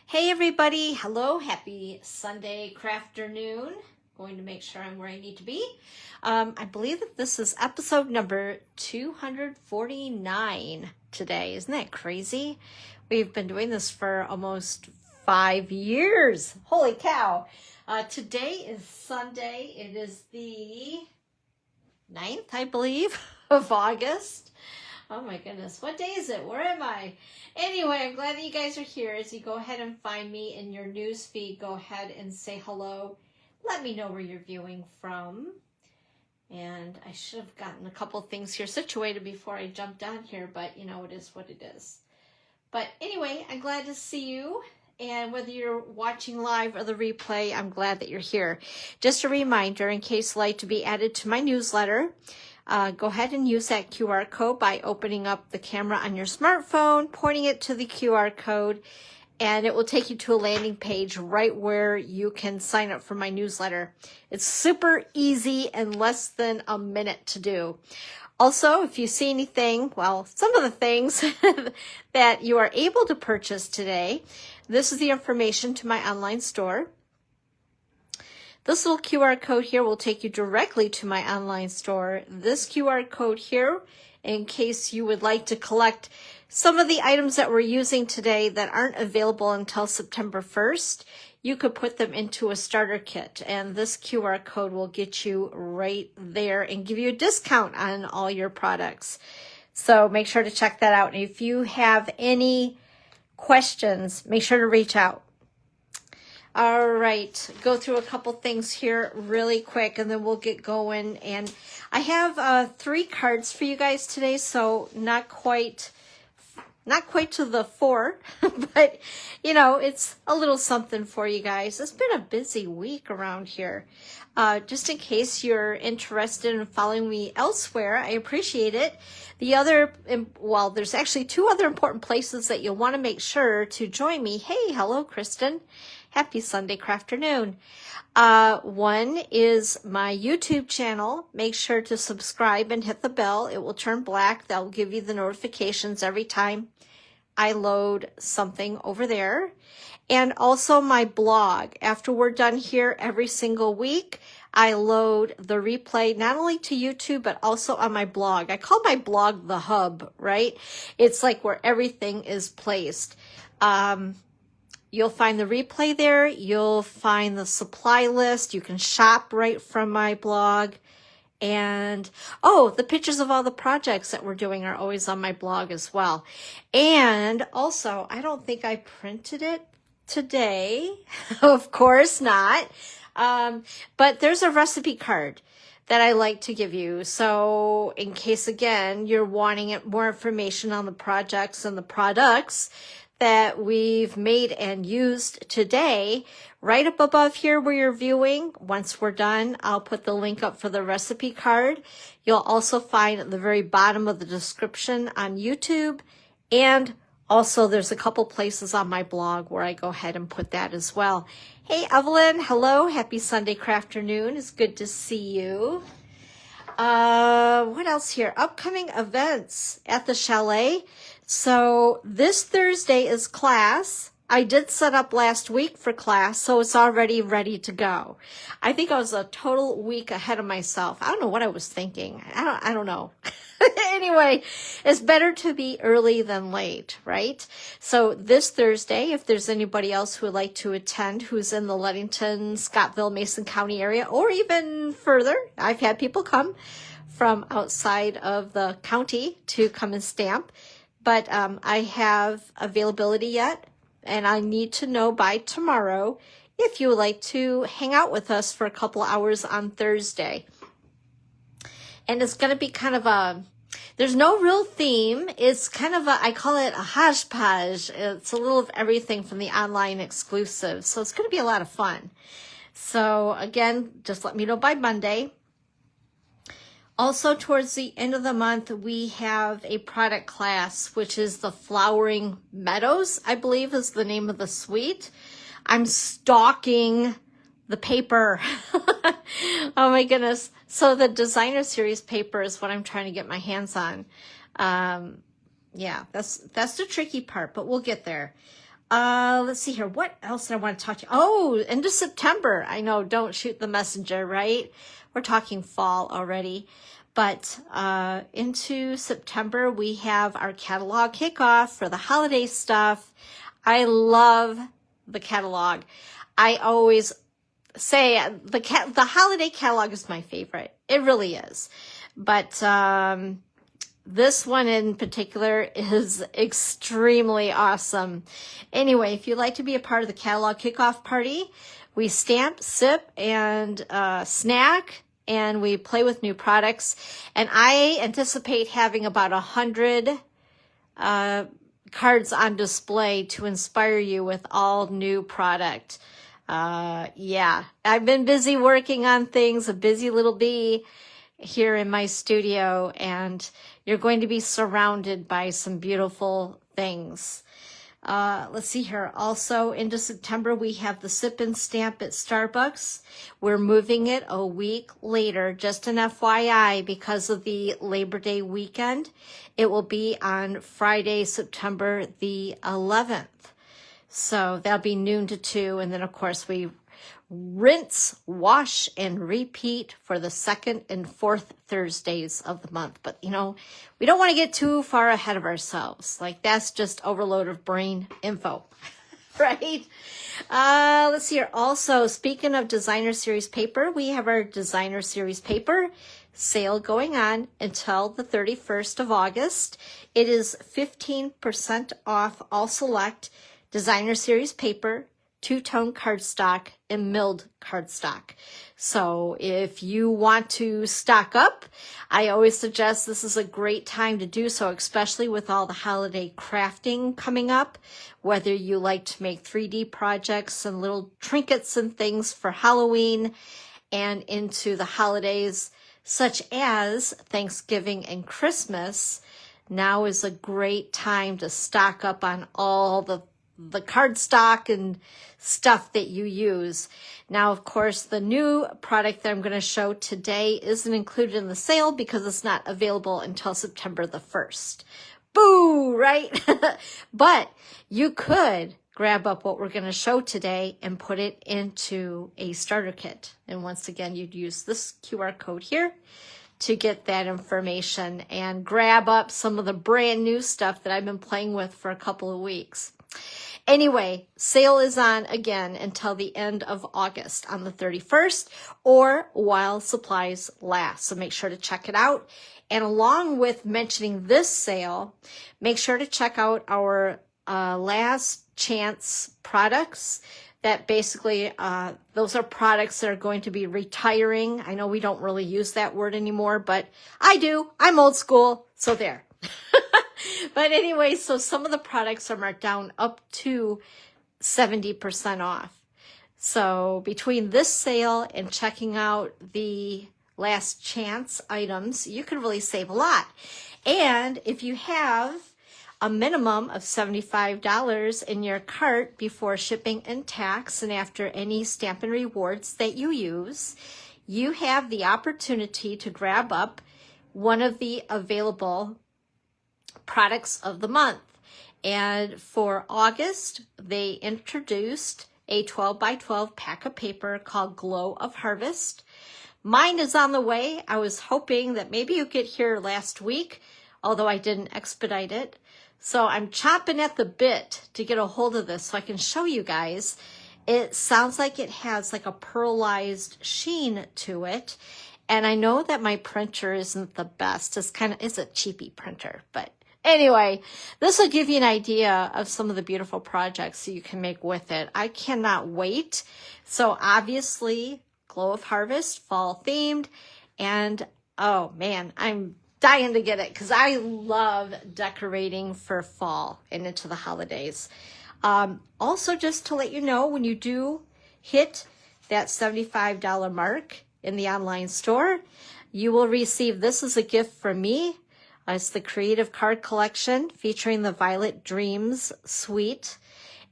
Hey everybody, hello, happy Sunday crafternoon. Going to make sure I'm where I need to be. I believe that this is episode number 249 today. Isn't that crazy? We've been doing this for almost 5 years. Holy cow. Today is Sunday. It is the 9th, I believe, of August. Oh my goodness, what day is it? Where am I? Anyway, I'm glad that you guys are here. As you go ahead and find me in your news feed, go ahead and say hello. Let me know where you're viewing from. And I should have gotten a couple things here situated before I jumped on here, but you know, it is what it is. But anyway, I'm glad to see you. And whether you're watching live or the replay, I'm glad that you're here. Just a reminder, in case you'd like to be added to my newsletter, go ahead and use that QR code by opening up the camera on your smartphone, pointing it to the QR code, and it will take you to a landing page right where you can sign up for my newsletter. It's super easy and less than a minute to do. Also, if you see anything, well, some of the things that you are able to purchase today, this is the information to my online store. This little QR code here will take you directly to my online store. This QR code here, in case you would like to collect some of the items that we're using today that aren't available until September 1st, you could put them into a starter kit. And this QR code will get you right there and give you a discount on all your products. So make sure to check that out. And if you have any questions, make sure to reach out. All right, go through a couple things here really quick and then we'll get going. And I have 3 cards for you guys today, so not quite to the 4, but you know, it's a little something for you guys. It's been a busy week around here. Just in case you're interested in following me elsewhere, I appreciate it. There's actually 2 other important places that you'll want to make sure to join me. Hey, hello, Kristen. Happy Sunday crafternoon. One is my YouTube channel. Make sure to subscribe and hit the bell. It will turn black. That'll give you the notifications every time I load something over there. And also my blog. After we're done here every single week, I load the replay not only to YouTube, but also on my blog. I call my blog the hub, right? It's like where everything is placed. You'll find the replay there. You'll find the supply list. You can shop right from my blog. And, the pictures of all the projects that we're doing are always on my blog as well. And also, I don't think I printed it today. Of course not. But there's a recipe card that I like to give you. So in case, again, you're wanting more information on the projects and the products that we've made and used today, right up above here where you're viewing, once we're done, I'll put the link up for the recipe card. You'll also find at the very bottom of the description on YouTube, and also there's a couple places on my blog where I go ahead and put that as well. Hey Evelyn, hello, happy Sunday crafternoon. It's good to see you. What else here? Upcoming events at the chalet. So this Thursday is class. I did set up last week for class, so it's already ready to go. I think I was a total week ahead of myself. I don't know what I was thinking. I don't know. Anyway, it's better to be early than late, right? So this Thursday, if there's anybody else who would like to attend who's in the Ludington, Scottville, Mason County area, or even further, I've had people come from outside of the county to come and stamp. But I have availability yet, and I need to know by tomorrow if you would like to hang out with us for a couple hours on Thursday. And it's going to be kind of there's no real theme. It's kind of I call it a hodgepodge. It's a little of everything from the online exclusive. So it's going to be a lot of fun. So again, just let me know by Monday. Also, towards the end of the month, we have a product class, which is the Flowering Meadows, I believe is the name of the suite. I'm stalking the paper. Oh my goodness. So the designer series paper is what I'm trying to get my hands on. Yeah, that's the tricky part, but we'll get there. Let's see here. What else did I want to talk to you? Oh, into September. I know, don't shoot the messenger, right? We're talking fall already. But into September, we have our catalog kickoff for the holiday stuff. I love the catalog. I always say the holiday catalog is my favorite. It really is. But this one in particular is extremely awesome. Anyway, if you'd like to be a part of the catalog kickoff party, we stamp, sip, and snack, and we play with new products. And I anticipate having about 100 cards on display to inspire you with all new product. Yeah, I've been busy working on things, a busy little bee here in my studio, and you're going to be surrounded by some beautiful things. Let's see here. Also, into September, we have the Sip and Stamp at Starbucks. We're moving it a week later, just an FYI, because of the Labor Day weekend. It will be on Friday, September the 11th. So that'll be noon to 2. And then, of course, we rinse, wash, and repeat for the second and fourth Thursdays of the month. But, you know, we don't want to get too far ahead of ourselves. Like, that's just overload of brain info, right? Let's see here. Also, speaking of Designer Series paper, we have our Designer Series paper sale going on until the 31st of August. It is 15% off all select Designer Series paper, two-tone cardstock, and milled cardstock. So if you want to stock up, I always suggest this is a great time to do so, especially with all the holiday crafting coming up. Whether you like to make 3D projects and little trinkets and things for Halloween and into the holidays, such as Thanksgiving and Christmas, now is a great time to stock up on all the cardstock and stuff that you use. Now, of course, the new product that I'm going to show today isn't included in the sale because it's not available until September the 1st. Boo, right? But you could grab up what we're going to show today and put it into a starter kit. And once again, you'd use this QR code here to get that information and grab up some of the brand new stuff that I've been playing with for a couple of weeks. Anyway, sale is on again until the end of August on the 31st or while supplies last. So make sure to check it out. And along with mentioning this sale, make sure to check out our last chance products. That basically, those are products that are going to be retiring. I know we don't really use that word anymore, but I do. I'm old school, so there. But anyway, so some of the products are marked down up to 70% off. So between this sale and checking out the last chance items, you can really save a lot. And if you have a minimum of $75 in your cart before shipping and tax and after any Stampin' Rewards that you use, you have the opportunity to grab up one of the available products of the month. And for August, they introduced a 12 by 12 pack of paper called Glow of Harvest. Mine is on the way. I was hoping that maybe you get here last week, although I didn't expedite it. So I'm chomping at the bit to get a hold of this so I can show you guys. It sounds like it has like a pearlized sheen to it. And I know that my printer isn't the best. It's a cheapy printer, but anyway, this will give you an idea of some of the beautiful projects that you can make with it. I cannot wait. So obviously, Glow of Harvest, fall themed. And oh man, I'm dying to get it because I love decorating for fall and into the holidays. Also, just to let you know, when you do hit that $75 mark in the online store, you will receive this as a gift from me. It's the Creative Card Collection featuring the Violet Dreams Suite.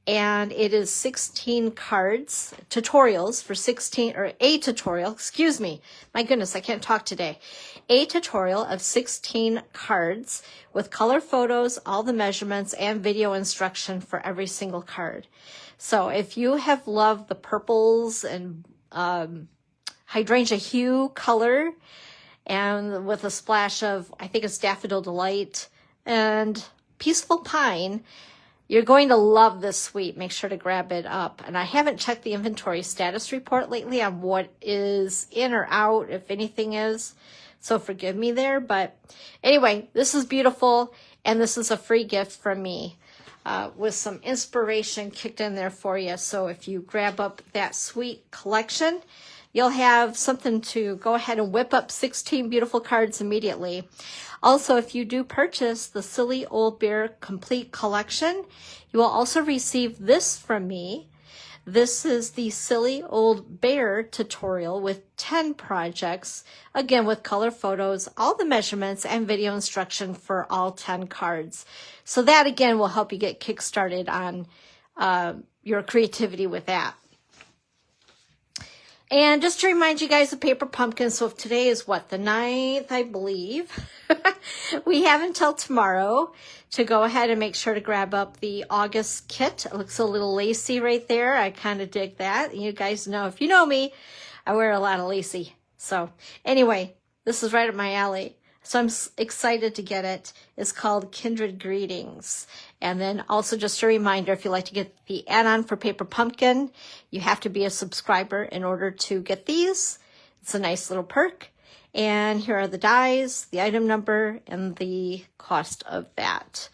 And it is 16 cards, tutorials for 16, or a tutorial, excuse me. My goodness, I can't talk today. A tutorial of 16 cards with color photos, all the measurements, and video instruction for every single card. So if you have loved the purples and hydrangea hue color, and with a splash of, I think it's Daffodil Delight and Peaceful Pine, you're going to love this suite. Make sure to grab it up. And I haven't checked the inventory status report lately on what is in or out, if anything is. So forgive me there. But anyway, this is beautiful. And this is a free gift from me with some inspiration kicked in there for you. So if you grab up that suite collection, you'll have something to go ahead and whip up 16 beautiful cards immediately. Also, if you do purchase the Silly Old Bear Complete Collection, you will also receive this from me. This is the Silly Old Bear tutorial with 10 projects, again with color photos, all the measurements, and video instruction for all 10 cards. So that, again, will help you get kick-started on your creativity with that. And just to remind you guys of Paper Pumpkin, so if today is what, the 9th, I believe, we have until tomorrow to go ahead and make sure to grab up the August kit. It looks a little lacy right there. I kind of dig that. You guys know, if you know me, I wear a lot of lacy. So anyway, this is right up my alley. So I'm excited to get it. It's called Kindred Greetings. And then also just a reminder, if you'd like to get the add-on for Paper Pumpkin, you have to be a subscriber in order to get these. It's a nice little perk. And here are the dies, the item number, and the cost of that.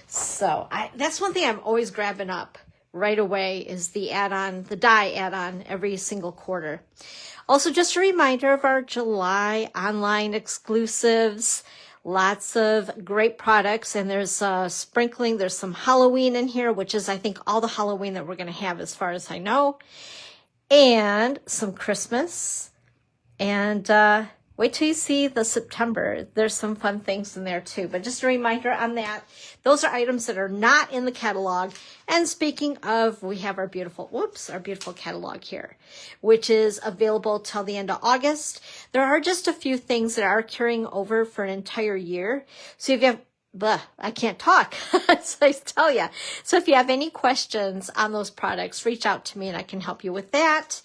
So that's one thing I'm always grabbing up right away is the add-on, the die add-on every single quarter. Also, just a reminder of our July online exclusives. Lots of great products, and there's sprinkling. There's some Halloween in here, which is, I think, all the Halloween that we're going to have as far as I know. And some Christmas. And wait till you see the September. There's some fun things in there, too. But just a reminder on that. Those are items that are not in the catalog. And speaking of, we have our beautiful catalog here, which is available till the end of August. There are just a few things that are carrying over for an entire year. So if you have, I can't talk, so I tell you. So if you have any questions on those products, reach out to me and I can help you with that.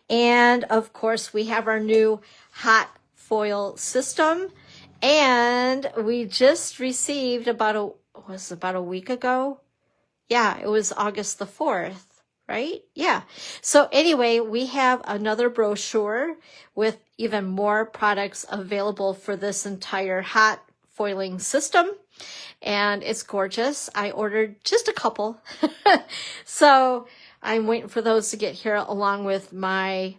And of course, we have our new hot foil system. And we just received about a week ago. Yeah, it was August the 4th, right? Yeah. So anyway, we have another brochure with even more products available for this entire hot foiling system. And it's gorgeous. I ordered just a couple. So I'm waiting for those to get here along with my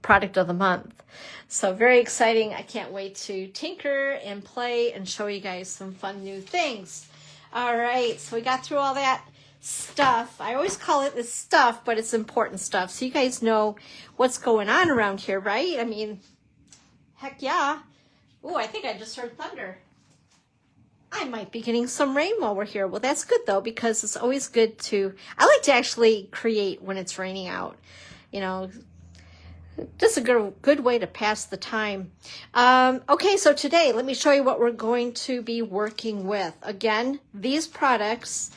product of the month. So very exciting. I can't wait to tinker and play and show you guys some fun new things. All right, so we got through all that stuff. I always call it this stuff, but it's important stuff. So you guys know what's going on around here, right? I mean, heck yeah. Oh, I think I just heard thunder. I might be getting some rain while we're here. Well, that's good though, because it's always good to, I like to actually create when it's raining out, you know, just a good way to pass the time. Okay, so today, let me show you what we're going to be working with. Again, these products,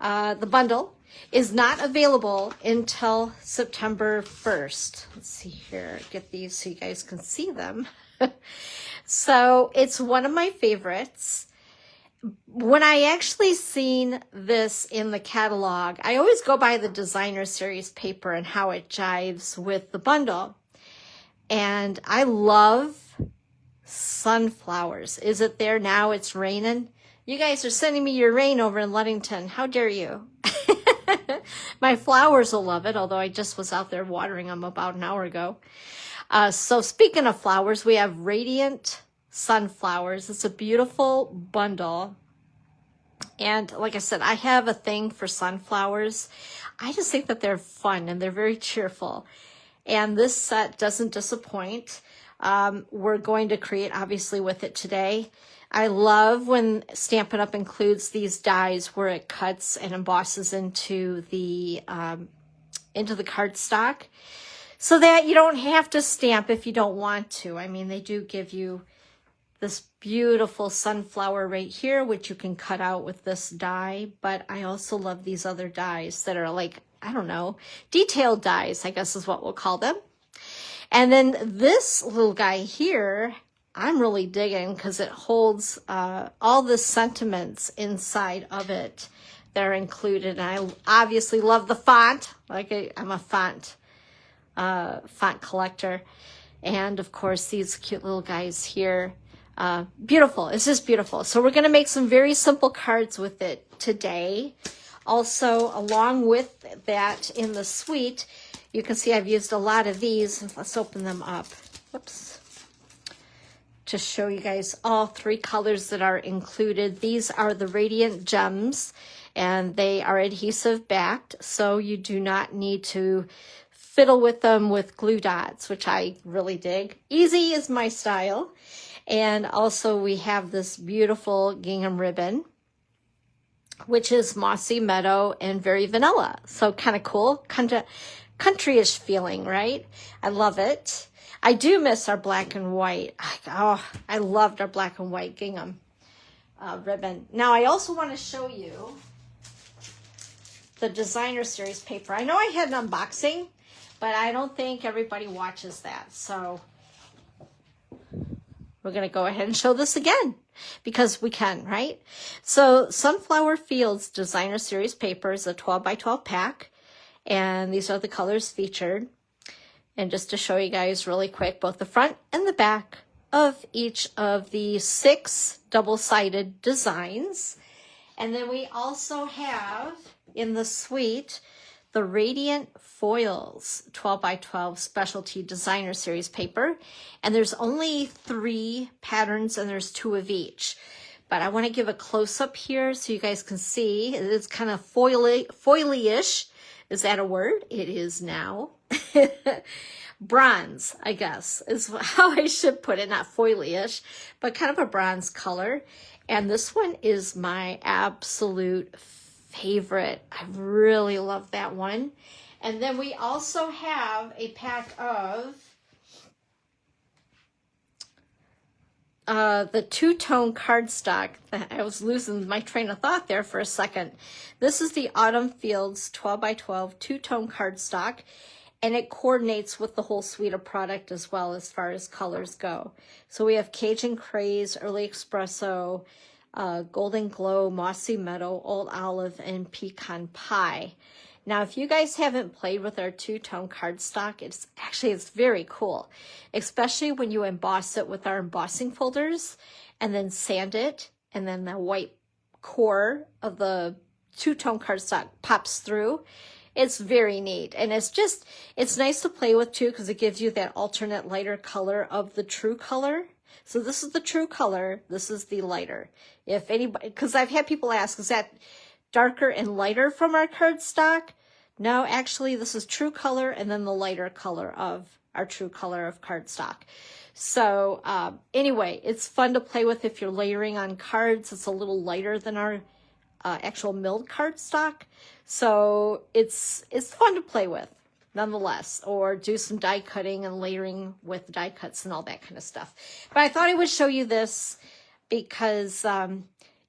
the bundle, is not available until September 1st. Let's see here, get these so you guys can see them. So it's one of my favorites. When I actually seen this in the catalog, I always go by the designer series paper and how it jives with the bundle. And I love sunflowers. Is it there now? It's raining. You guys are sending me your rain over in Ludington. How dare you? My flowers will love it, although I just was out there watering them about an hour ago. So speaking of flowers, we have Radiant Sunflowers. It's a beautiful bundle. And like I said, I have a thing for sunflowers. I just think that they're fun and they're very cheerful. And this set doesn't disappoint. we're going to create obviously with it today. I love when Stampin' Up! Includes these dies where it cuts and embosses into the cardstock so that you don't have to stamp if you don't want to. I mean, they do give you this beautiful sunflower right here, which you can cut out with this die, but I also love these other dies that are like, I don't know, detailed dies, I guess is what we'll call them. And then this little guy here, I'm really digging because it holds all the sentiments inside of it that are included. And I obviously love the font. I'm a font collector. And of course, these cute little guys here. Beautiful. It's just beautiful. So we're going to make some very simple cards with it today. Also, along with that in the suite, you can see I've used a lot of these. Let's open them up. Whoops. To show you guys all three colors that are included. These are the Radiant Gems, and they are adhesive backed, so you do not need to fiddle with them with glue dots, which I really dig. Easy is my style. And also we have this beautiful gingham ribbon, which is Mossy, Meadow, and very vanilla. So kind of cool, kind of country-ish feeling, right? I love it. I do miss our black and white. Oh, I loved our black and white gingham ribbon. Now, I also want to show you the designer series paper. I know I had an unboxing, but I don't think everybody watches that. So we're going to go ahead and show this again because we can, right? So Sunflower Fields designer series paper is a 12 by 12 pack. And these are the colors featured. And just to show you guys really quick, both the front and the back of each of the 6 double-sided designs. And then we also have in the suite the Radiant Foils 12 by 12 specialty designer series paper. And there's only 3 patterns and there's 2 of each. But I want to give a close-up here so you guys can see. It's kind of foily-ish. Is that a word? It is now. Bronze, I guess, is how I should put it. Not foily-ish, but kind of a bronze color. And this one is my absolute favorite. I really love that one. And then we also have a pack of the two-tone cardstock. I was losing my train of thought there for a second. This is the Autumn Fields 12 by 12 two-tone cardstock, and it coordinates with the whole suite of product as well as far as colors go. So we have Cajun Craze, Early Espresso, Golden Glow, Mossy Meadow, Old Olive, and Pecan Pie. Now, if you guys haven't played with our two-tone cardstock, it's very cool, especially when you emboss it with our embossing folders and then sand it, and then the white core of the two-tone cardstock pops through. It's very neat, and it's nice to play with too because it gives you that alternate lighter color of the true color. So this is the true color, this is the lighter. If anybody, because I've had people ask, is that darker and lighter from our cardstock? No, actually this is true color and then the lighter color of our true color of cardstock. So anyway, it's fun to play with if you're layering on cards. It's a little lighter than our actual milled cardstock. So it's fun to play with nonetheless, or do some die cutting and layering with die cuts and all that kind of stuff. But I thought I would show you this because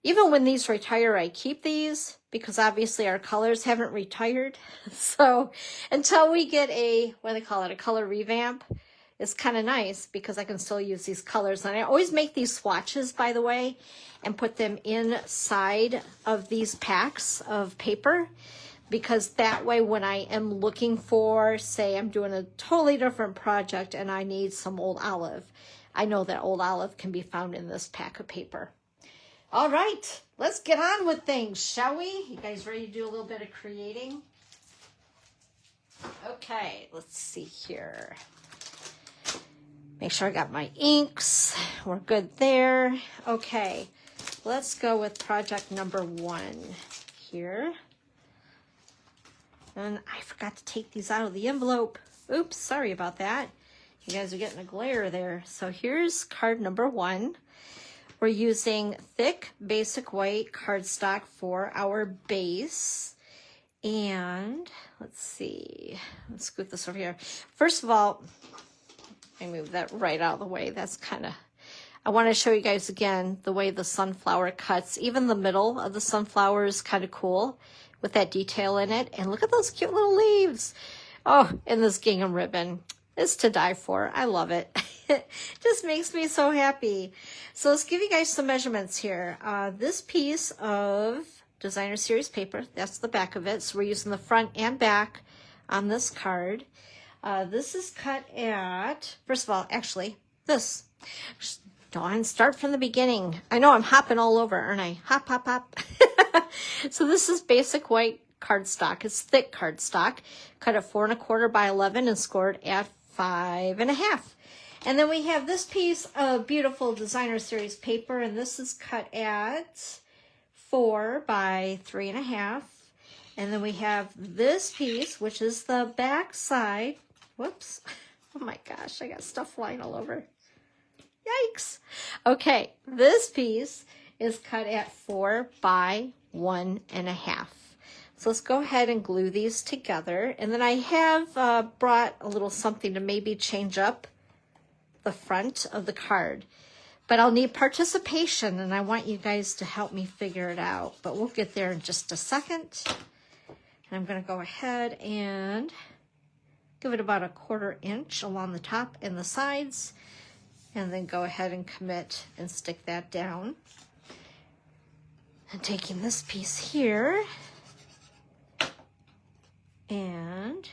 even when these retire, I keep these because obviously our colors haven't retired. So until we get a color revamp, it's kind of nice because I can still use these colors. And I always make these swatches, by the way, and put them inside of these packs of paper, because that way when I am looking for, say I'm doing a totally different project and I need some Old Olive, I know that Old Olive can be found in this pack of paper. All right, let's get on with things, shall we? You guys ready to do a little bit of creating? Okay, let's see here. Make sure I got my inks. We're good there. Okay, let's go with project number 1 here. And I forgot to take these out of the envelope. Oops, sorry about that. You guys are getting a glare there. So here's card number 1. We're using thick basic white cardstock for our base. And let's see, let's scoot this over here. First of all, I move that right out of the way. That's kind of, I want to show you guys again the way the sunflower cuts. Even the middle of the sunflower is kind of cool with that detail in it. And look at those cute little leaves. Oh, and this gingham ribbon is to die for. I love it. It just makes me so happy. So let's give you guys some measurements here. This piece of designer series paper, that's the back of it. So we're using the front and back on this card. This is cut at, first of all, actually, this. Dawn, start from the beginning. I know I'm hopping all over, aren't I? Hop, hop, hop. So this is basic white cardstock. It's thick cardstock, cut at 4 1/4 by 11 and scored at 5 1/2. And then we have this piece of beautiful designer series paper, and this is cut at 4 by 3 1/2. And then we have this piece, which is the back side. Whoops. Oh my gosh, I got stuff flying all over. Yikes. Okay, this piece is cut at 4 by 1 1/2. So let's go ahead and glue these together. And then I have brought a little something to maybe change up the front of the card. But I'll need participation, and I want you guys to help me figure it out. But we'll get there in just a second. And I'm going to go ahead and give it about 1/4 inch along the top and the sides. And then go ahead and commit and stick that down. And taking this piece here, and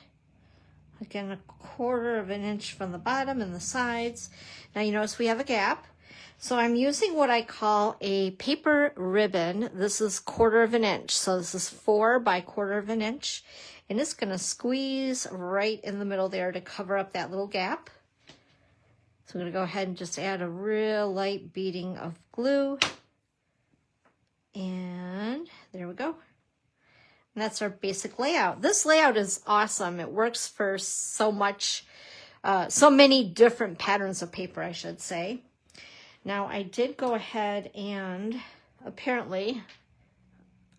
again 1/4 inch from the bottom and the sides. Now you notice we have a gap. So I'm using what I call a paper ribbon. This is 1/4 inch. So this is 4 by 1/4 inch. And it's going to squeeze right in the middle there to cover up that little gap. So I'm going to go ahead and just add a real light beading of glue. And there we go. And that's our basic layout. This layout is awesome. It works for so many different patterns of paper, I should say. Now I did go ahead and apparently,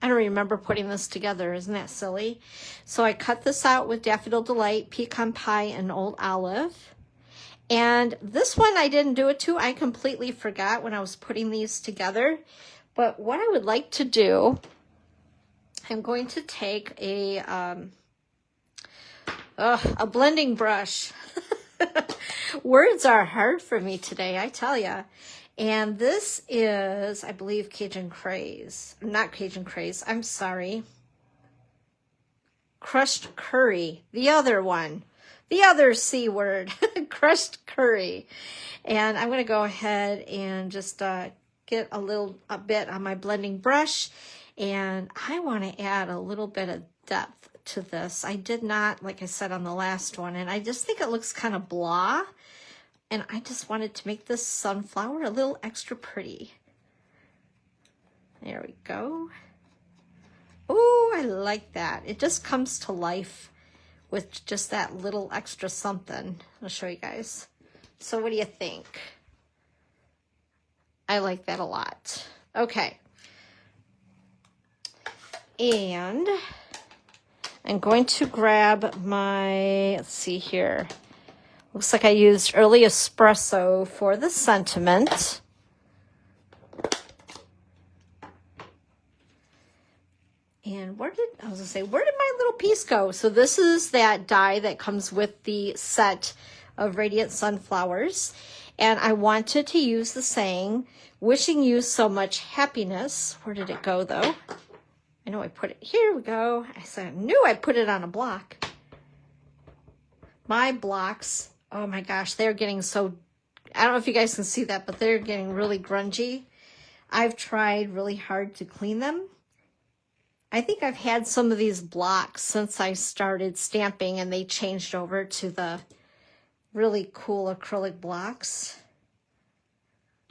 I don't remember putting this together. Isn't that silly? So I cut this out with Daffodil Delight, Pecan Pie, and Old Olive. And this one I didn't do it to. I completely forgot when I was putting these together. But what I would like to do, I'm going to take a blending brush. Words are hard for me today, I tell ya. And this is, I believe, Cajun Craze. Not Cajun Craze, I'm sorry. Crushed Curry, the other one. The other C word, crushed curry. And I'm going to go ahead and just get a bit on my blending brush. And I want to add a little bit of depth to this. I did not, like I said on the last one, and I just think it looks kind of blah. And I just wanted to make this sunflower a little extra pretty. There we go. Oh, I like that. It just comes to life with just that little extra something. I'll show you guys. So what do you think? I like that a lot. Okay. And I'm going to grab my, let's see here. Looks like I used early espresso for the sentiment. And where did my little piece go? So this is that die that comes with the set of Radiant Sunflowers. And I wanted to use the saying, wishing you so much happiness. Where did it go though? I know I put it, here we go. I knew I put it on a block. My blocks, oh my gosh, they're getting so, I don't know if you guys can see that, but they're getting really grungy. I've tried really hard to clean them. I think I've had some of these blocks since I started stamping and they changed over to the really cool acrylic blocks.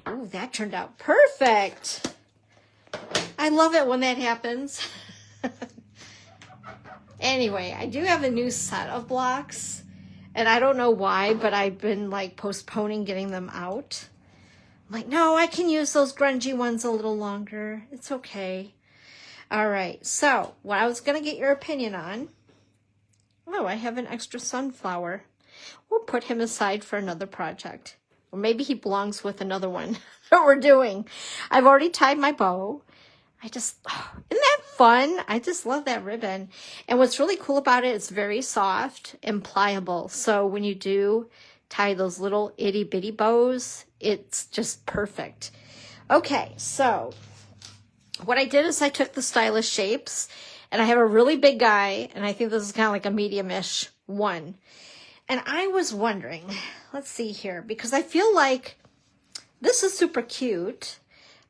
Oh, that turned out perfect. I love it when that happens. Anyway, I do have a new set of blocks. And I don't know why, but I've been like postponing getting them out. I'm like, no, I can use those grungy ones a little longer. It's okay. All right, so what I was going to get your opinion on. Oh, I have an extra sunflower. We'll put him aside for another project. Or maybe he belongs with another one that we're doing. I've already tied my bow. Isn't that fun? I just love that ribbon. And what's really cool about it, it's very soft and pliable. So when you do tie those little itty bitty bows, it's just perfect. Okay, so what I did is I took the stylish shapes, and I have a really big guy, and I think this is kind of like a medium-ish one. And I was wondering, let's see here, because I feel like this is super cute,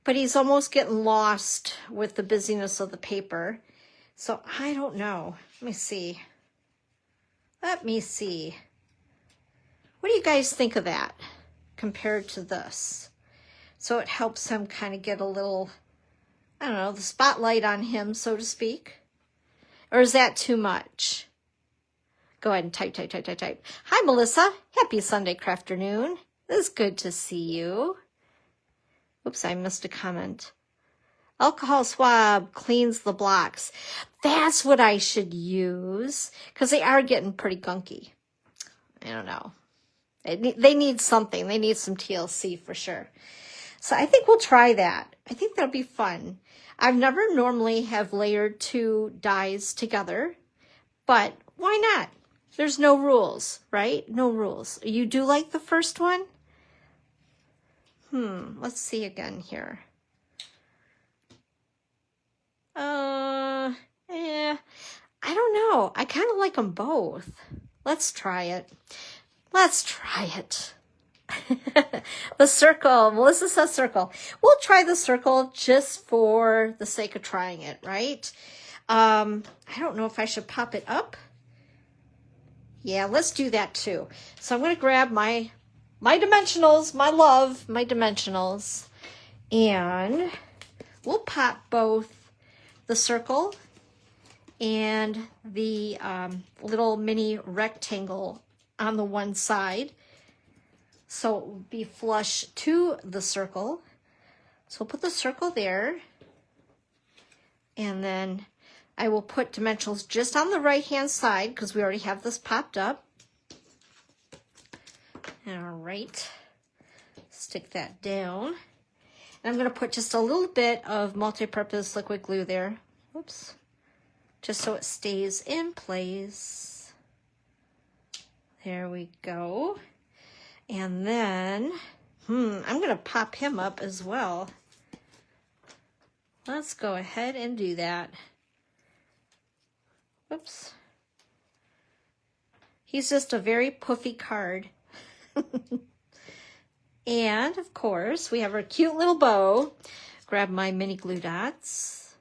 but he's almost getting lost with the busyness of the paper. So I don't know. Let me see. Let me see. What do you guys think of that compared to this? So it helps him kind of get a little, I don't know, the spotlight on him, so to speak. Or is that too much? Go ahead and type. Hi, Melissa. Happy Sunday crafternoon. It's good to see you. Oops, I missed a comment. Alcohol swab cleans the blocks. That's what I should use, because they are getting pretty gunky. I don't know. They need something. They need some TLC for sure. So I think we'll try that. I think that'll be fun. I've never normally have layered two dies together, but why not? There's no rules, right? No rules. You do like the first one? Let's see again here. I don't know. I kind of like them both. Let's try it. Let's try it. The circle. Melissa says circle. We'll try the circle just for the sake of trying it, right? I don't know if I should pop it up. Yeah, let's do that too. So I'm going to grab my dimensionals, my dimensionals, and we'll pop both the circle and the little mini rectangle on the one side. So it will be flush to the circle. So we'll put the circle there. And then I will put dimensionals just on the right-hand side because we already have this popped up. All right. Stick that down. And I'm going to put just a little bit of multi-purpose liquid glue there. Oops. Just so it stays in place. There we go. And then, I'm going to pop him up as well. Let's go ahead and do that. Whoops. He's just a very puffy card. And, of course, we have our cute little bow. Grab my mini glue dots.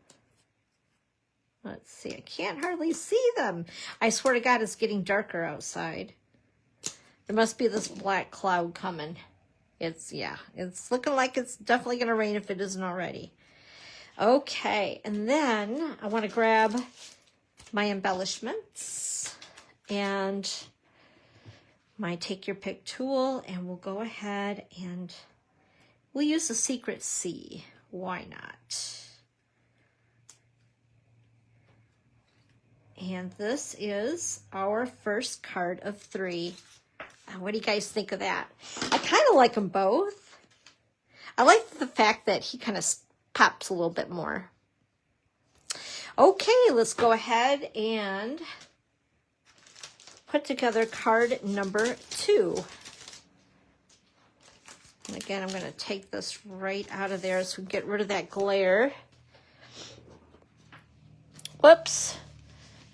Let's see. I can't hardly see them. I swear to God, it's getting darker outside. There must be this black cloud coming. It's looking like it's definitely going to rain if it isn't already. Okay, and then I want to grab my embellishments and my take your pick tool, and we'll go ahead and we'll use the secret C. Why not? And this is our first card of 3. What do you guys think of that? I kind of like them both. I like the fact that he kind of pops a little bit more. Okay, let's go ahead and put together card number 2. And again, I'm going to take this right out of there so we get rid of that glare. Whoops.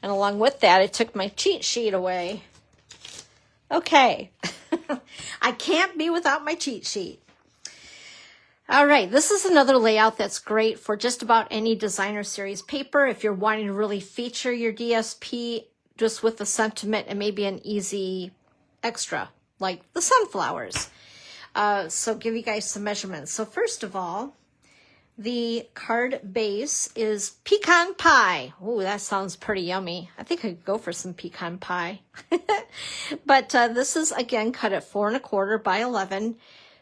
And along with that, I took my cheat sheet away. Okay. I can't be without my cheat sheet. All right, this is another layout that's great for just about any designer series paper. If you're wanting to really feature your DSP just with the sentiment and maybe an easy extra, like the sunflowers. So give you guys some measurements. So first of all, The card base is pecan pie. Ooh, that sounds pretty yummy. I think I could go for some pecan pie. But this is, again, cut at 4 1/4 by 11,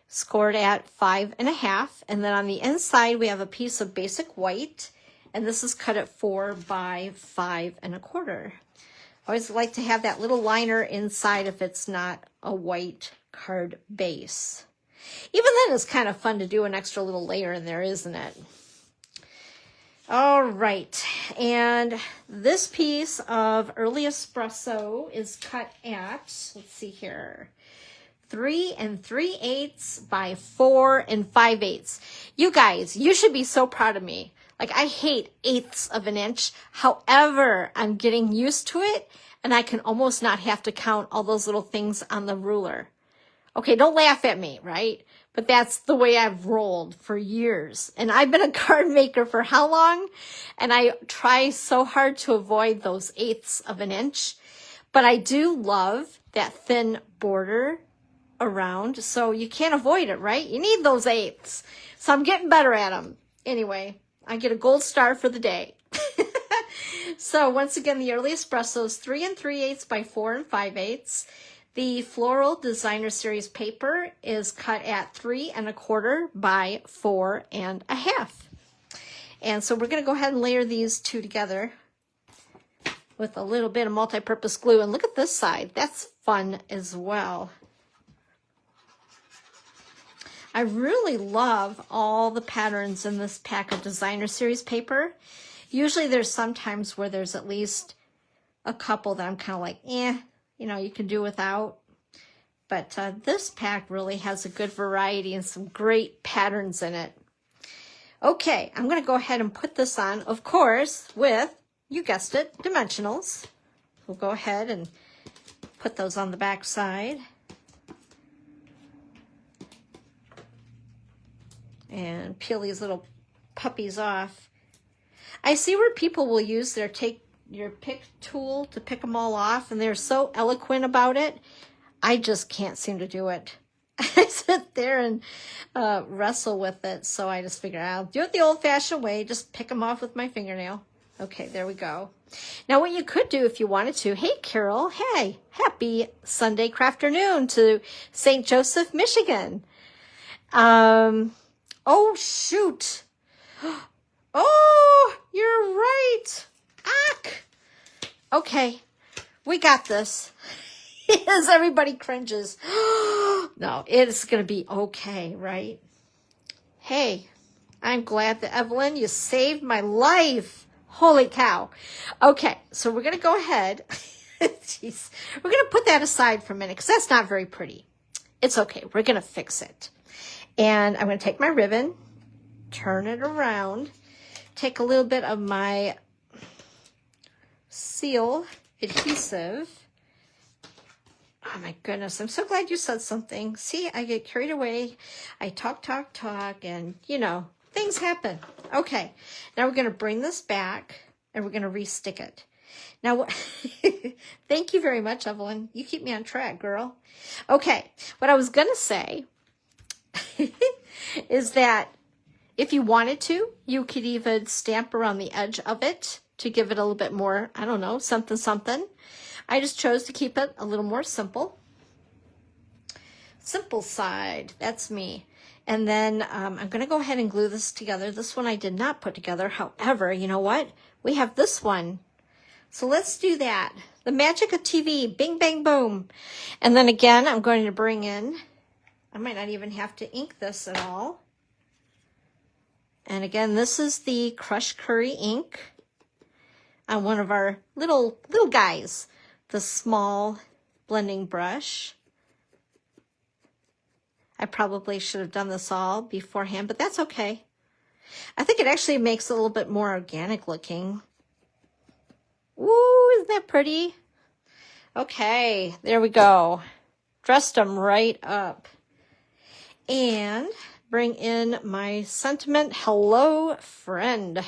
scored at 5 1/2. And then on the inside, we have a piece of basic white, and this is cut at 4 by 5 1/4. I always like to have that little liner inside if it's not a white card base. Even then, it's kind of fun to do an extra little layer in there, isn't it? All right, and this piece of early espresso is cut at, let's see here, 3 3/8 by 4 5/8. You guys, you should be so proud of me. Like, I hate 1/8 of an inch. However, I'm getting used to it, and I can almost not have to count all those little things on the ruler. Okay, don't laugh at me, right? But that's the way I've rolled for years. And I've been a card maker for how long? And I try so hard to avoid those 1/8 of an inch. But I do love that thin border around. So you can't avoid it, right? You need those 1/8. So I'm getting better at them. Anyway, I get a gold star for the day. So once again, the early espresso is 3 3/8 by 4 5/8. The Floral Designer Series paper is cut at 3 1/4 by 4 1/2. And so we're going to go ahead and layer these two together with a little bit of multi-purpose glue. And look at this side. That's fun as well. I really love all the patterns in this pack of Designer Series paper. Usually there's sometimes where there's at least a couple that I'm kind of like, you know, you can do without. But this pack really has a good variety and some great patterns in it. Okay, I'm going to go ahead and put this on, of course, with, you guessed it, dimensionals. We'll go ahead and put those on the back side. And peel these little puppies off. I see where people will use their your pick tool to pick them all off, and they're so eloquent about it. I just can't seem to do it. I sit there and wrestle with it, so I just figure I'll do it the old-fashioned way, just pick them off with my fingernail. Okay, there we go. Now what you could do if you wanted to, hey Carol, hey, happy Sunday crafternoon to St. Joseph, Michigan. Oh shoot. Oh, you're right. Ack. Okay, we got this. As everybody cringes. No, it's going to be okay, right? Hey, I'm glad that Evelyn, you saved my life. Holy cow. Okay, so we're going to go ahead. Jeez. We're going to put that aside for a minute because that's not very pretty. It's okay. We're going to fix it. And I'm going to take my ribbon, turn it around, take a little bit of my seal adhesive. Oh my goodness, I'm so glad you said something. See, I get carried away. I talk, and you know, things happen. Okay, now we're going to bring this back and we're going to restick it. Now, thank you very much, Evelyn. You keep me on track, girl. Okay, what I was going to say is that if you wanted to, you could even stamp around the edge of it to give it a little bit more, I don't know, something. I just chose to keep it a little more simple. Simple side, that's me. And then I'm going to go ahead and glue this together. This one I did not put together. However, you know what? We have this one. So let's do that. The magic of TV. Bing, bang, boom. And then again, I'm going to bring in, I might not even have to ink this at all. And again, this is the Crushed Curry ink on one of our little guys. The small blending brush. I probably should have done this all beforehand, but that's okay. I think it actually makes it a little bit more organic looking. Ooh, isn't that pretty? Okay, there we go. Dressed them right up. And bring in my sentiment, hello friend.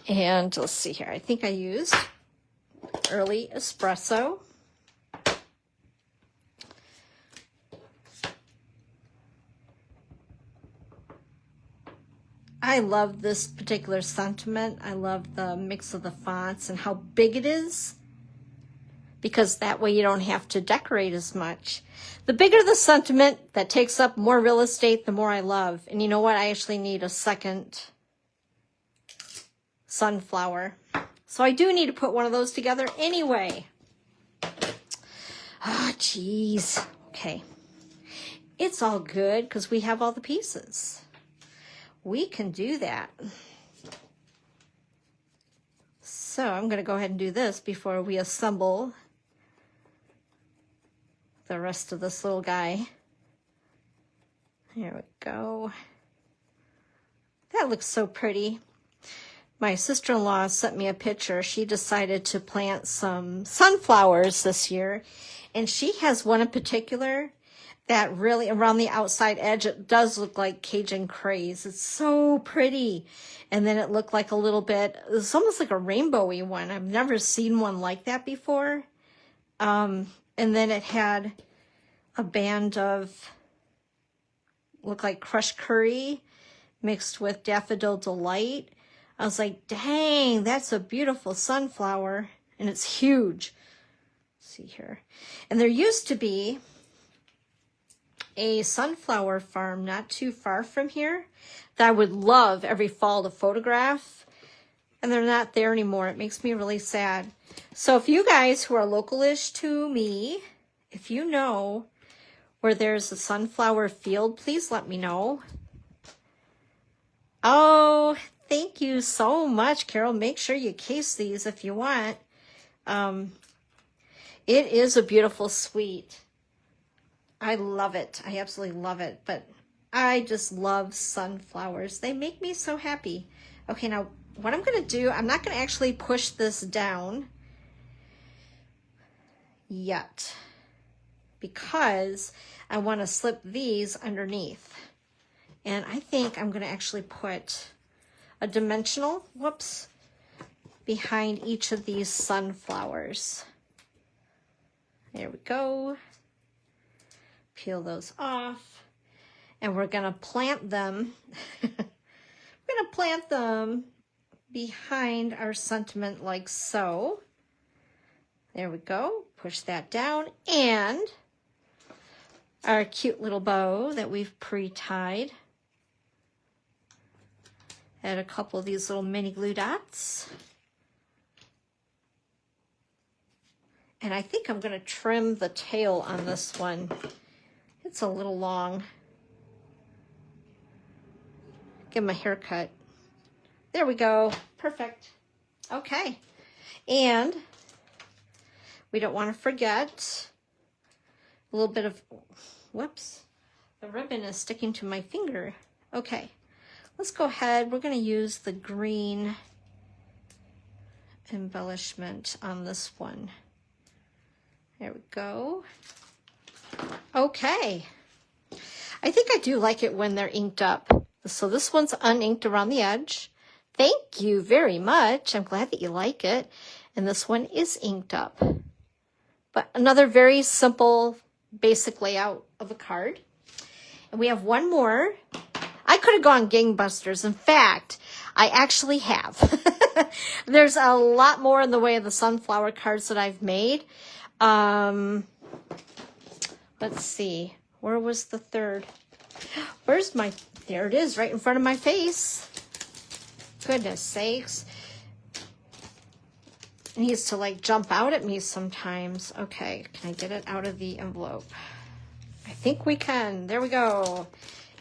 And let's see here, I think I used early espresso. I love this particular sentiment. I love the mix of the fonts and how big it is, because that way you don't have to decorate as much. The bigger the sentiment that takes up more real estate, the more I love. And you know what? I actually need a second sunflower. So I do need to put one of those together anyway. Ah, geez. Okay. It's all good because we have all the pieces. We can do that. So I'm going to go ahead and do this before we assemble the rest of this little guy. There we go. That looks so pretty. My sister-in-law sent me a picture. She decided to plant some sunflowers this year, and she has one in particular that really, around the outside edge, it does look like Cajun craze. It's so pretty. And then it looked like a little bit, it's almost like a rainbowy one. I've never seen one like that before. And then it had a band of, looked like crushed curry mixed with Daffodil Delight. I was like, dang, that's a beautiful sunflower. And it's huge. Let's see here. And there used to be a sunflower farm not too far from here that I would love every fall to photograph, and they're not there anymore. It makes me really sad. So if you guys who are localish to me, if you know where there's a sunflower field, please let me know. Oh, thank you so much, Carol. Make sure you case these if you want. It is a beautiful sweet. I love it. I absolutely love it. But I just love sunflowers. They make me so happy. Okay, now what I'm going to do, I'm not going to actually push this down yet, because I want to slip these underneath. And I think I'm going to actually put a dimensional, behind each of these sunflowers. There we go. Peel those off, and we're going to plant them. We're going to plant them behind our sentiment like so. There we go. Push that down, and our cute little bow that we've pre-tied. Add a couple of these little mini glue dots. And I think I'm going to trim the tail on this one. It's a little long. Give him a haircut. There we go. Perfect. Okay. And we don't want to forget a little bit of, the ribbon is sticking to my finger. Okay. Let's go ahead. We're going to use the green embellishment on this one. There we go. Okay. I think I do like it when they're inked up. So this one's uninked around the edge. Thank you very much. I'm glad that you like it. And this one is inked up. But another very simple, basic layout of a card. And we have one more. I could have gone gangbusters. In fact, I actually have. There's a lot more in the way of the sunflower cards that I've made. Let's see. Where was the third? Where's my... There it is, right in front of my face. Goodness sakes. It needs to, like, jump out at me sometimes. Okay, can I get it out of the envelope? I think we can. There we go.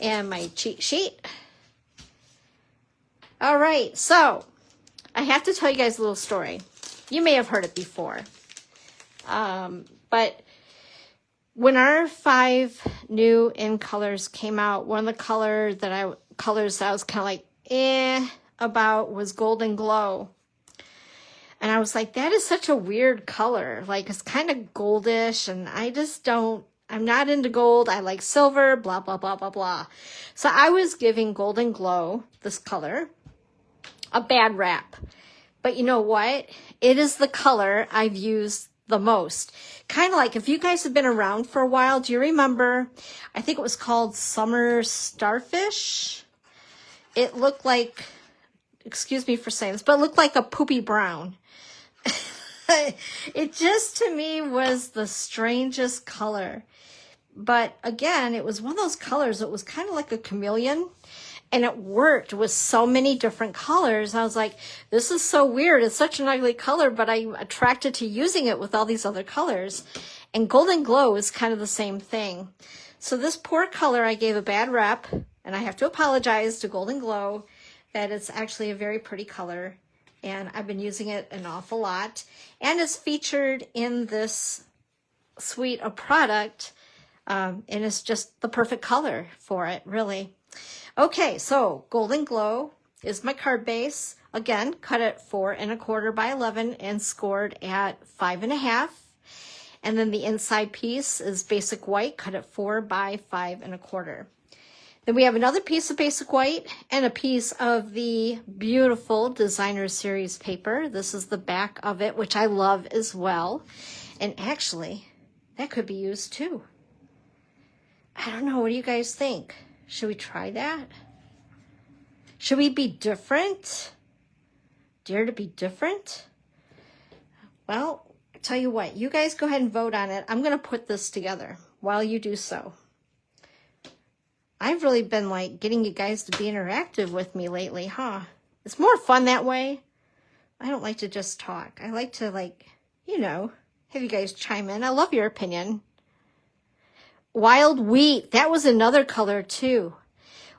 And my cheat sheet. All right, so I have to tell you guys a little story. You may have heard it before. But when our 5 new in colors came out, one of the colors that I was kind of like, about was Golden Glow. And I was like, that is such a weird color. Like, it's kind of goldish, and I just don't, I'm not into gold. I like silver, blah, blah, blah, blah, blah. So I was giving Golden Glow, this color, a bad rap. But you know what? It is the color I've used the most. Kind of like, if you guys have been around for a while, do you remember, I think it was called Summer Starfish? it looked like, excuse me for saying this, but it looked like a poopy brown. It just, to me, was the strangest color. But again, it was one of those colors that was kind of like a chameleon. And it worked with so many different colors. I was like, this is so weird. It's such an ugly color, but I'm attracted to using it with all these other colors. And Golden Glow is kind of the same thing. So this poor color, I gave a bad rep. And I have to apologize to Golden Glow that it's actually a very pretty color. And I've been using it an awful lot. And it's featured in this suite of product. And it's just the perfect color for it, really. Okay, so Golden Glow is my card base. Again, cut at 4 1/4 by 11 and scored at 5 1/2. And then the inside piece is basic white, cut at 4 by 5 1/4. Then we have another piece of basic white and a piece of the beautiful Designer Series paper. This is the back of it, which I love as well. And actually, that could be used too. I don't know, what do you guys think? Should we try that? Should we be different? Dare to be different? Well, I tell you what, you guys go ahead and vote on it. I'm going to put this together while you do so. I've really been like getting you guys to be interactive with me lately, huh? It's more fun that way. I don't like to just talk. I like to, like, you know, have you guys chime in. I love your opinion. Wild Wheat, that was another color too.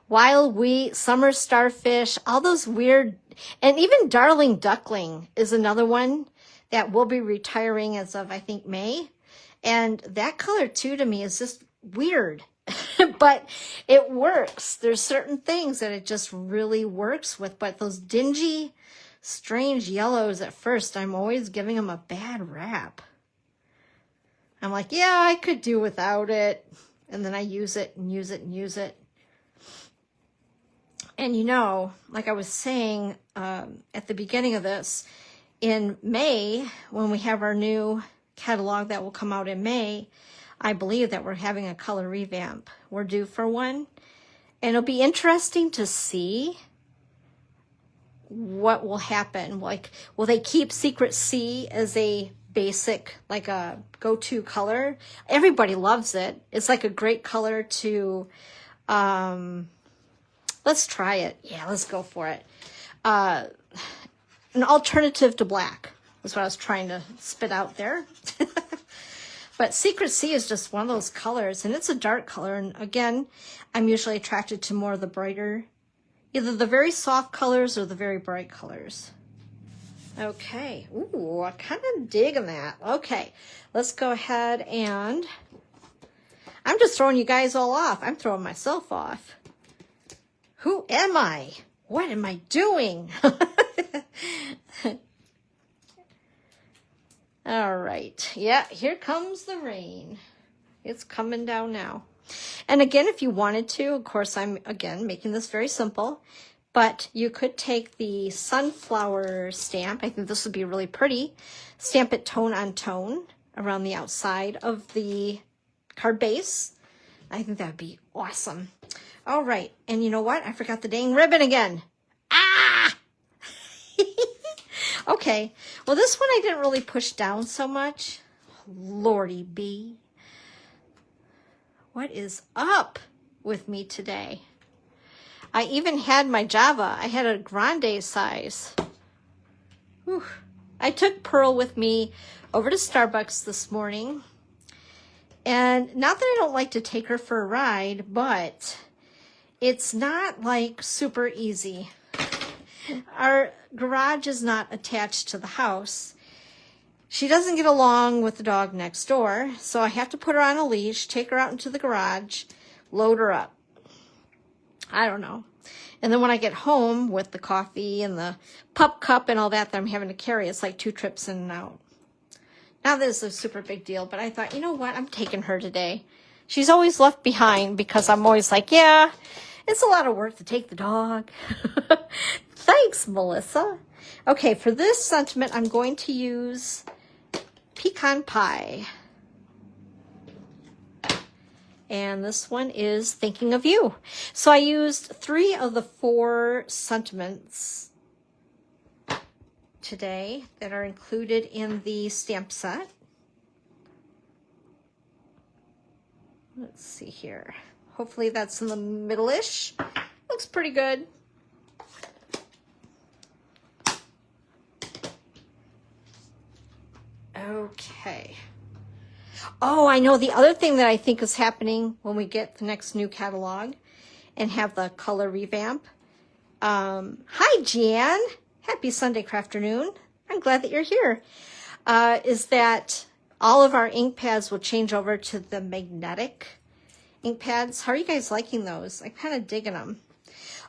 Wild Wheat, Summer Starfish, all those weird, and even Darling Duckling is another one that will be retiring as of, I think, May. And that color too, to me, is just weird, but it works. There's certain things that it just really works with, but those dingy, strange yellows at first, I'm always giving them a bad rap. I'm like, yeah, I could do without it. And then I use it and use it and use it. And you know, like I was saying at the beginning of this, in May, when we have our new catalog that will come out in May, I believe that we're having a color revamp. We're due for one. And it'll be interesting to see what will happen. Like, will they keep Secret C as a basic, like a go-to color? Everybody loves it. It's like a great color to, let's try it. Yeah, let's go for it. An alternative to black is what I was trying to spit out there. But Secret C is just one of those colors, and it's a dark color. And again, I'm usually attracted to more of the brighter, either the very soft colors or the very bright colors. Okay, ooh, I kind of digging that. Okay, let's go ahead and, I'm just throwing you guys all off. I'm throwing myself off. Who am I? What am I doing? All right, yeah, here comes the rain. It's coming down now. And again, if you wanted to, of course, I'm, again, making this very simple. But you could take the sunflower stamp. I think this would be really pretty. Stamp it tone on tone around the outside of the card base. I think that would be awesome. All right. And you know what? I forgot the dang ribbon again. Ah! Okay. Well, this one I didn't really push down so much. Lordy B. What is up with me today? I even had my Java. I had a grande size. Whew. I took Pearl with me over to Starbucks this morning. And not that I don't like to take her for a ride, but it's not like super easy. Our garage is not attached to the house. She doesn't get along with the dog next door, so I have to put her on a leash, take her out into the garage, load her up. I don't know. And then when I get home with the coffee and the pup cup and all that I'm having to carry, it's like 2 trips in and out. Now this is a super big deal, but I thought, you know what? I'm taking her today. She's always left behind because I'm always like, yeah, it's a lot of work to take the dog. Thanks, Melissa. Okay, for this sentiment, I'm going to use pecan pie. And this one is Thinking of You. So I used 3 of the 4 sentiments today that are included in the stamp set. Let's see here. Hopefully that's in the middle-ish. Looks pretty good. Okay. Oh, I know the other thing that I think is happening when we get the next new catalog and have the color revamp. Hi, Jan. Happy Sunday Crafternoon. I'm glad that you're here. Is that all of our ink pads will change over to the magnetic ink pads. How are you guys liking those? I'm kind of digging them.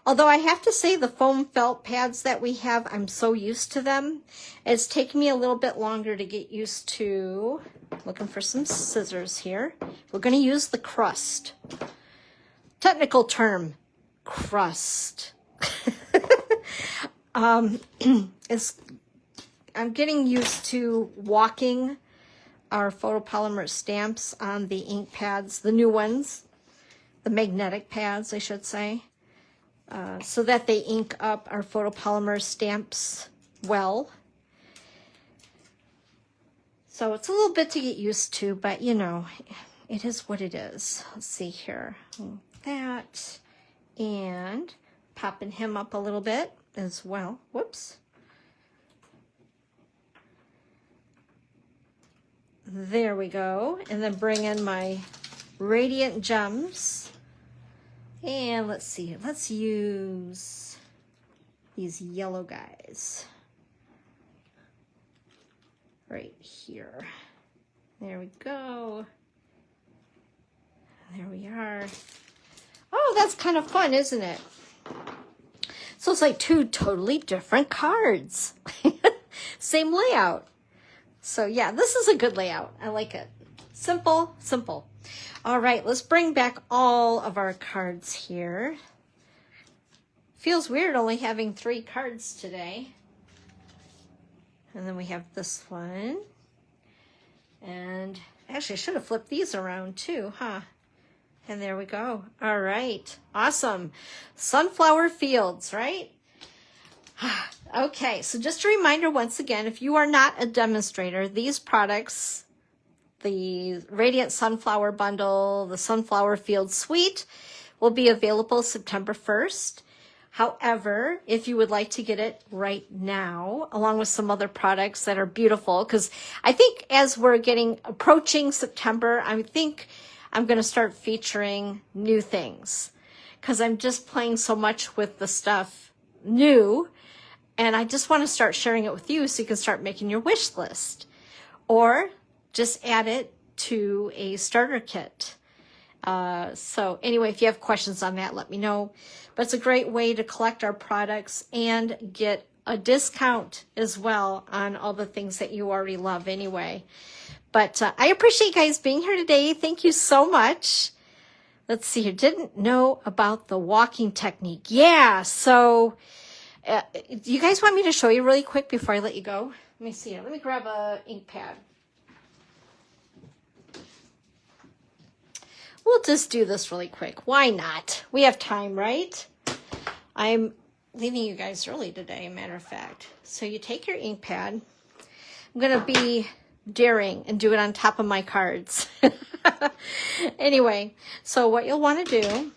Although I have to say the foam felt pads that we have, I'm so used to them. It's taken me a little bit longer to get used to. Looking for some scissors here. We're going to use the crust. Technical term, crust. I'm getting used to walking our photopolymer stamps on the ink pads, the new ones, the magnetic pads, I should say, so that they ink up our photopolymer stamps well. So it's a little bit to get used to, but you know, it is what it is. Let's see here. That, and popping him up a little bit as well. Whoops. There we go. And then bring in my Radiant Gems. And let's see, let's use these yellow guys right here. There we go. There we are. Oh, that's kind of fun, isn't it? So it's like 2 totally different cards. Same layout. So yeah, this is a good layout. I like it. Simple, simple. All right, let's bring back all of our cards here. Feels weird only having 3 cards today. And then we have this one. And actually, I should have flipped these around too, huh? And there we go. All right, awesome. Sunflower Fields, right? Okay, so just a reminder once again, if you are not a demonstrator, these products, the Radiant Sunflower Bundle, the Sunflower Field Suite, will be available September 1st. However, if you would like to get it right now, along with some other products that are beautiful, because I think as we're approaching September, I think I'm going to start featuring new things, because I'm just playing so much with the stuff new, and I just want to start sharing it with you so you can start making your wish list, or just add it to a starter kit. So anyway, if you have questions on that, let me know. But it's a great way to collect our products and get a discount as well on all the things that you already love anyway. But I appreciate you guys being here today. Thank you so much. Let's see here. Didn't know about the walking technique. Yeah, so you guys want me to show you really quick before I let you go? Let me see here. Let me grab a ink pad. We'll just do this really quick. Why not? We have time, right? I'm leaving you guys early today, matter of fact. So you take your ink pad. I'm going to be daring and do it on top of my cards. Anyway, so what you'll want to do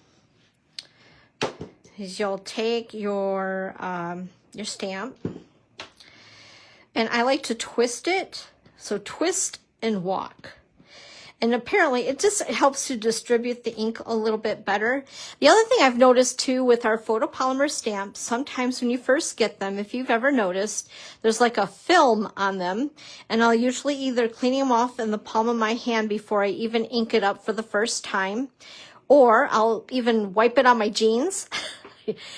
is you'll take your stamp, and I like to twist it. So twist and walk. And apparently it just helps to distribute the ink a little bit better. The other thing I've noticed too with our photopolymer stamps, sometimes when you first get them, if you've ever noticed, there's like a film on them. And I'll usually either clean them off in the palm of my hand before I even ink it up for the first time. Or I'll even wipe it on my jeans.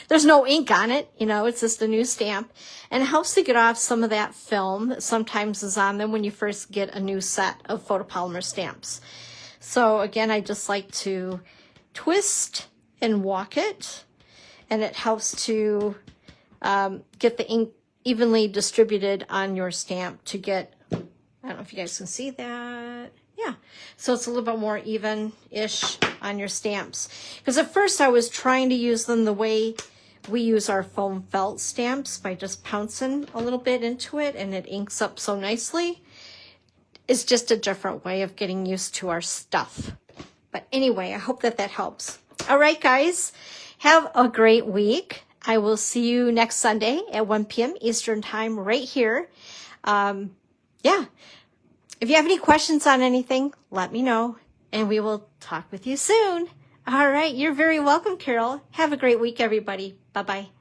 There's no ink on it, you know, it's just a new stamp. And it helps to get off some of that film that sometimes is on them when you first get a new set of photopolymer stamps. So again, I just like to twist and walk it, and it helps to get the ink evenly distributed on your stamp to get, I don't know if you guys can see that. Yeah, so it's a little bit more even-ish on your stamps. Because at first I was trying to use them the way we use our foam felt stamps by just pouncing a little bit into it and it inks up so nicely. It's just a different way of getting used to our stuff. But anyway, I hope that helps. All right, guys, have a great week. I will see you next Sunday at 1 p.m. Eastern Time right here. Yeah, if you have any questions on anything, let me know, and we will talk with you soon. All right, you're very welcome, Carol. Have a great week, everybody. Bye-bye.